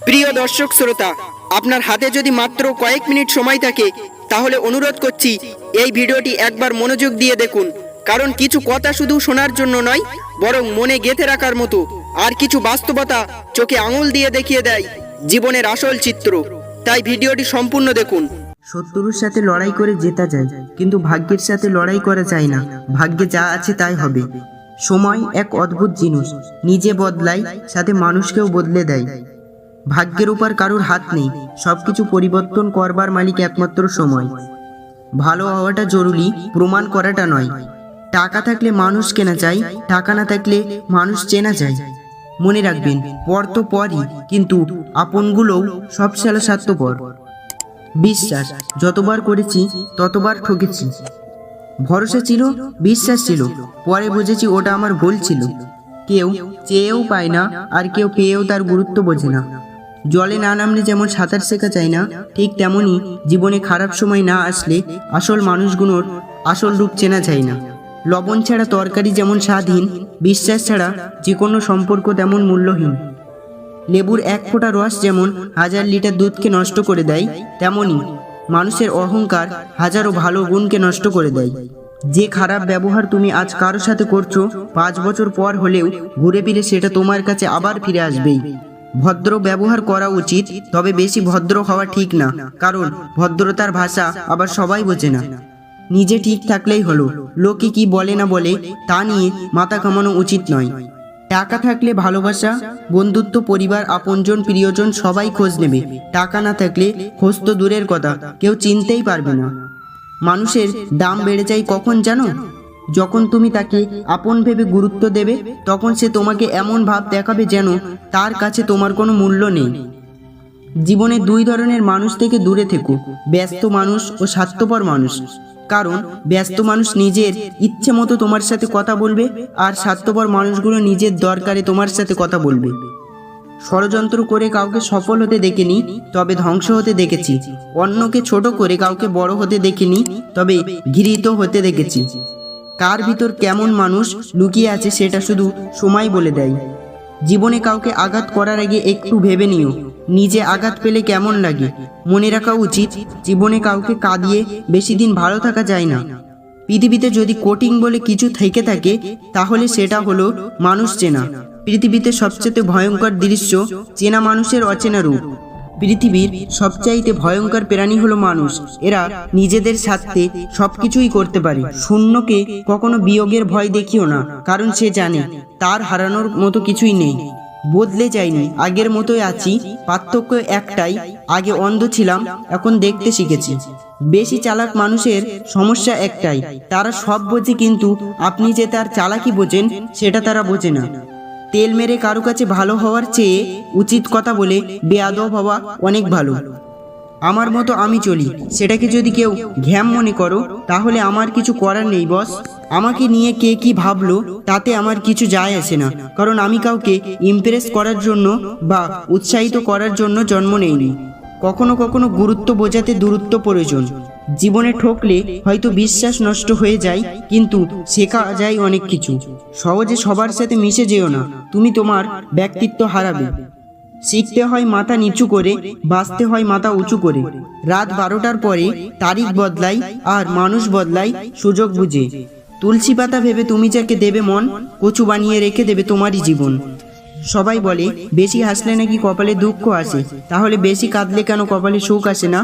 প্রিয় দর্শক শ্রোতা, আপনার হাতে যদি মাত্র কয়েক মিনিট সময় থাকে তাহলে অনুরোধ করছি এই ভিডিওটি একবার মনোযোগ দিয়ে দেখুন। কারণ কিছু কথা শুধু শোনার জন্য নয়, বরং মনে গেঁথে রাখার মতো। আর কিছু বাস্তবতা চোখে আঙুল দিয়ে দেখিয়ে দেয় জীবনের আসল চিত্র। তাই ভিডিওটি সম্পূর্ণ দেখুন। শত্রুর সাথে লড়াই করে জেতা যায়, কিন্তু ভাগ্যের সাথে লড়াই করা যায় না। ভাগ্যে যা আছে তাই হবে। সময় এক অদ্ভুত জিনিস, নিজে বদলায়, সাথে মানুষকেও বদলে দেয়। ভাগ্যের উপর কারোর হাত নেই, সবকিছু পরিবর্তন করবার মালিক একমাত্র সময়। ভালো হওয়াটা জরুরি, প্রমাণ করাটা নয়। টাকা থাকলে মানুষ কেনা যায়, টাকা না থাকলে মানুষ চেনা যায়। মনে রাখবেন, পর তো পরই, কিন্তু আপনগুলোও সব সালা স্বার্থপর। বিশ্বাস যতবার করেছি ততবার ঠকেছি। ভরসা ছিল, বিশ্বাস ছিল, পরে বুঝেছি ওটা আমার ভুল ছিল। কেউ চেয়েও পায় না, আর কেউ পেয়েও তার গুরুত্ব বোঝে না। জলে না নামলে যেমন সাঁতার শেখা যায় না, ঠিক তেমনই জীবনে খারাপ সময় না আসলে আসল মানুষগুলোর আসল রূপ চেনা যায় না। লবণ ছাড়া তরকারি যেমন স্বাদহীন, বিশ্বাস ছাড়া যে কোনো সম্পর্ক তেমন মূল্যহীন। লেবুর এক ফোঁটা রস যেমন হাজার লিটার দুধকে নষ্ট করে দেয়, তেমনি মানুষের অহংকার হাজারো ভালো গুণকে নষ্ট করে দেয়। যে খারাপ ব্যবহার তুমি আজ কারো সাথে করছো, 5 বছর পর হলেও ঘুরে ফিরে সেটা তোমার কাছে আবার ফিরে আসবেই। ভদ্র ব্যবহার করা উচিত, তবে বেশি ভদ্র হওয়া ঠিক না, কারণ ভদ্রতার ভাষা আবার সবাই বোঝে না। নিজে ঠিক থাকলেই হলো, লোকে কি বলে না বলে তা নিয়ে মাথা ঘামানো উচিত নয়। টাকা থাকলে ভালোবাসা, বন্ধুত্ব, পরিবার, আপনজন, প্রিয়জন সবাই খোঁজ নেবে। টাকা না থাকলে খোঁজ তো দূরের কথা, কেউ চিনতেই পারবে না। মানুষের দাম বেড়ে যায় কখন জানো? যখন তুমি তাকে আপন ভেবে গুরুত্ব দেবে, তখন সে তোমাকে এমন ভাব দেখাবে যেন তার কাছে তোমার কোনো মূল্য নেই। জীবনে 2 ধরনের মানুষ থেকে দূরে থেকো, ব্যস্ত মানুষ ও স্বার্থপর মানুষ। কারণ ব্যস্ত মানুষ নিজের ইচ্ছে মতো তোমার সাথে কথা বলবে, আর স্বার্থপর মানুষগুলো নিজের দরকারে তোমার সাথে কথা বলবে। ষড়যন্ত্র করে কাউকে সফল হতে দেখিনি, তবে ধ্বংস হতে দেখেছি। অন্যকে ছোট করে কাউকে বড় হতে দেখিনি, তবে ঘৃণিত হতে দেখেছি। কার ভিতর কেমন মানুষ লুকিয়ে আছে সেটা শুধু সময় বলে দেয়। জীবনে কাউকে আঘাত করার আগে একটু ভেবে নিও, নিজে আঘাত পেলে কেমন লাগে। মনে রাখা উচিত, জীবনে কাউকে কাঁদিয়ে বেশি দিন ভালো থাকা যায় না। পৃথিবীতে যদি কোটিং বলে কিছু থেকে থাকে, তাহলে সেটা হলো মানুষ চেনা। পৃথিবীতে সবচেয়ে ভয়ঙ্কর দৃশ্য চেনা মানুষের অচেনা রূপ। পৃথিবীর সবচাইতে ভয়ঙ্কর প্রাণী হলো মানুষ। এরা নিজেদের স্বার্থে সবকিছুই করতে পারে। শূন্যকে কখনো বিয়োগের ভয় দেখিও না, কারণ সে জানে তার হারানোর মতো কিছুই নেই। বদলে যায়নি, আগের মতোই আছি। পার্থক্য একটাই, আগে অন্ধ ছিলাম, এখন দেখতে শিখেছি। বেশি চালাক মানুষের সমস্যা একটাই, তারা সব বোঝে, কিন্তু আপনি যে তার চালাকি বোঝেন সেটা তারা বোঝে না। তেল মেরে কারো কাছে ভালো হওয়ার চেয়ে উচিত কথা বলে বেয়াদব হওয়া অনেক ভালো। আমার মতো আমি চলি, সেটাকে যদি কেউ ঘ্যাম মনে করো, তাহলে আমার কিছু করার নেই বস। আমাকে নিয়ে কে কি ভাবলো তাতে আমার কিছু যায় আসে না, কারণ আমি কাউকে ইমপ্রেস করার জন্য বা উৎসাহিত করার জন্য জন্ম নেইনি। কখনো কখনো গুরুত্ব বোঝাতে দূরত্ব প্রয়োজন। জীবনে ঠকলে হয়তো বিশ্বাস নষ্ট হয়ে যায়, কিন্তু শেখা যায় অনেক কিছু। সহজে সবার সাথে মিশে যেও না, তুমি তোমার ব্যক্তিত্ব হারাবে। শিখতে হয় মাথা নিচু করে, বাঁচতে হয় মাথা উঁচু করে। রাত 12টার পরে তারিখ বদলায়, আর মানুষ বদলায় সুযোগ বুঝে। তুলসী পাতা ভেবে তুমি যাকে দেবে মন, কচু বানিয়ে রেখে দেবে তোমারই জীবন। সবাই বলে বেশি হাসলে নাকি কপালে দুঃখ আসে, তাহলে বেশি কাঁদলে কেন কপালে সুখ আসে না?